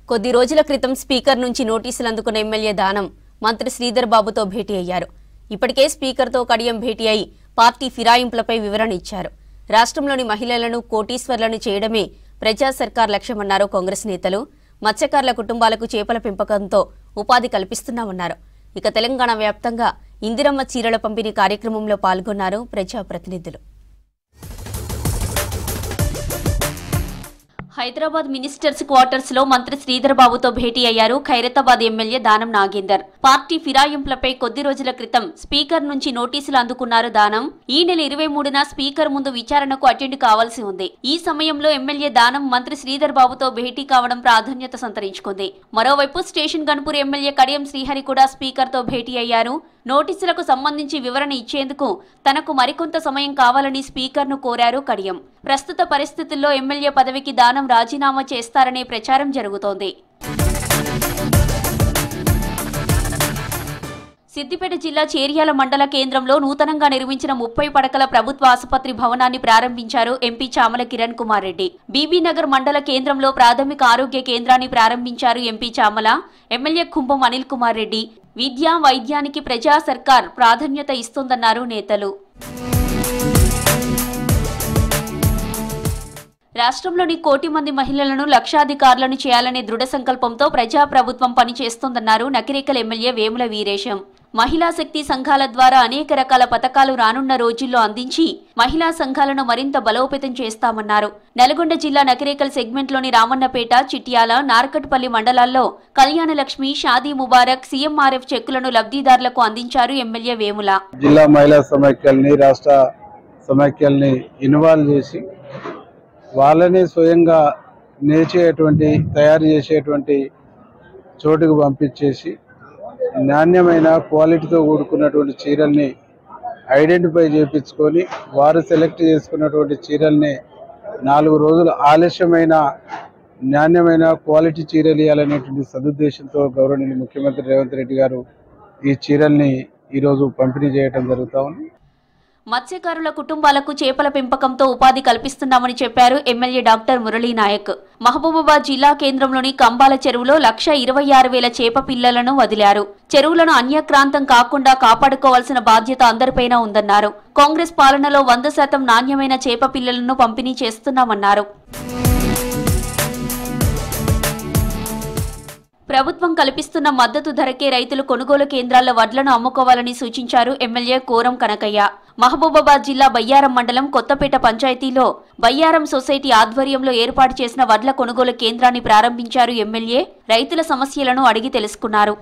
కొద్ది రోజుల క్రితం స్పీకర్ నుంచి నోటీసులు అందుకున్న ఎమ్మెల్యే దానం మంత్రి శ్రీధర్ బాబుతో భేటీ అయ్యారు. ఇప్పటికే స్పీకర్తో కడియం భేటీ అయి పార్టీ ఫిరాయింపులపై వివరణ ఇచ్చారు. రాష్ట్రంలోని మహిళలను కోటీశ్వర్లను చేయడమే ప్రజా సర్కార్ లక్ష్యమన్నారు కాంగ్రెస్ నేతలు. మత్స్యకారుల కుటుంబాలకు చేపల పెంపకంతో ఉపాధి కల్పిస్తున్నామన్నారు. ఇక తెలంగాణ వ్యాప్తంగా ఇందిరమ్మ చీరల పంపిణీ కార్యక్రమంలో పాల్గొన్నారు ప్రజాప్రతినిధులు. హైదరాబాద్ మినిస్టర్స్ క్వార్టర్స్ లో మంత్రి శ్రీధర్ బాబుతో భేటీ అయ్యారు ఖైరతాబాద్ ఎమ్మెల్యే దానం నాగేందర్. పార్టీ ఫిరాయింపులపై కొద్ది రోజుల క్రితం స్పీకర్ నుంచి నోటీసులు అందుకున్నారు దానం. ఈ నెల 23న స్పీకర్ ముందు విచారణకు అటెండ్ కావాల్సి ఉంది. ఈ సమయంలో ఎమ్మెల్యే దానం మంత్రి శ్రీధర్ బాబుతో భేటీ కావడం ప్రాధాన్యత సంతరించుకుంది. మరోవైపు స్టేషన్ గన్పూర్ ఎమ్మెల్యే కడియం శ్రీహరి కూడా స్పీకర్ తో భేటీ అయ్యారు. నోటీసులకు సంబంధించి వివరణ ఇచ్చేందుకు తనకు మరికొంత సమయం కావాలని స్పీకర్ను కోరారు కడియం. ప్రస్తుత పరిస్థితుల్లో ఎమ్మెల్యే పదవికి దానం రాజీనామా చేస్తారనే ప్రచారం జరుగుతోంది. సిద్దిపేట జిల్లా చేర్యాల మండల కేంద్రంలో నూతనంగా నిర్మించిన 30 పడకల ప్రభుత్వ ఆసుపత్రి భవనాన్ని ప్రారంభించారు ఎంపీ చామల కిరణ్ కుమార్ రెడ్డి. బీబీనగర్ మండల కేంద్రంలో ప్రాథమిక ఆరోగ్య కేంద్రాన్ని ప్రారంభించారు ఎంపీ చామల. ఎమ్మెల్యే కుంభం అనిల్ కుమార్ రెడ్డి విద్యా వైద్యానికి ప్రజా సర్కార్ ప్రాధాన్యత ఇస్తోందన్నారు నేతలు. రాష్ట్రంలోని 1 కోటి మంది మహిళలను లక్షాధికారులను చేయాలనే దృఢ సంకల్పంతో ప్రజాప్రభుత్వం పనిచేస్తోందన్నారు నకిరేకల్ ఎమ్మెల్యే వేముల వీరేశం. మహిళా శక్తి సంఘాల ద్వారా అనేక రకాల పథకాలు రానున్న రోజుల్లో అందించి మహిళా సంఘాలను మరింత బలోపేతం చేస్తామన్నారు. నల్గొండ జిల్లా నకిరేకల్ సెగ్మెంట్లోని రామన్నపేట, చిట్యాల, నార్కట్పల్లి మండలాల్లో కళ్యాణ లక్ష్మి, షాదీ ముబారక్, సీఎంఆర్ఎఫ్ చెక్కులను లబ్ధిదారులకు అందించారు ఎమ్మెల్యే వేముల. జిల్లా మహిళా సమైక్యల్ని, రాష్ట్ర సమైక్యల్ని ఇన్వాల్వ్ చేసి వాళ్ళని స్వయంగా తయారు చేసేటువంటి చోటుకు పంపించేసి నాణ్యమైన క్వాలిటీతో కూడుకున్నటువంటి చీరల్ని ఐడెంటిఫై చేయించుకొని వారు సెలెక్ట్ చేసుకున్నటువంటి చీరల్ని 4 రోజులు ఆలస్యమైన నాణ్యమైన క్వాలిటీ చీరలు ఇవ్వాలనేటువంటి సదుద్దేశంతో గౌరవనీయ ముఖ్యమంత్రి రేవంత్ రెడ్డి గారు ఈ చీరల్ని ఈరోజు పంపిణీ చేయడం జరుగుతూ ఉంది. మత్స్యకారుల కుటుంబాలకు చేపల పెంపకంతో ఉపాధి కల్పిస్తున్నామని చెప్పారు ఎమ్మెల్యే డాక్టర్ మురళీ నాయక్. మహబూబాబాద్ జిల్లా కేంద్రంలోని కంబాల చెరువులో 126,000 చేప పిల్లలను వదిలారు. చెరువులను అన్యక్రాంతం కాకుండా కాపాడుకోవాల్సిన బాధ్యత అందరిపైన ఉందన్నారు. కాంగ్రెస్ పాలనలో 100% నాణ్యమైన చేప పిల్లలను పంపిణీ చేస్తున్నామన్నారు. ప్రభుత్వం కల్పిస్తున్న మద్దతు ధరకే రైతులు కొనుగోలు కేంద్రాల్లో వడ్లను అమ్ముకోవాలని సూచించారు ఎమ్మెల్యే కోరం కనకయ్య. మహబూబాబాద్ జిల్లా బయ్యారం మండలం కొత్తపేట పంచాయతీలో బయ్యారం సొసైటీ ఆధ్వర్యంలో ఏర్పాటు చేసిన వడ్ల కొనుగోలు కేంద్రాన్ని ప్రారంభించారు ఎమ్మెల్యే. రైతుల సమస్యలను అడిగి తెలుసుకున్నారు.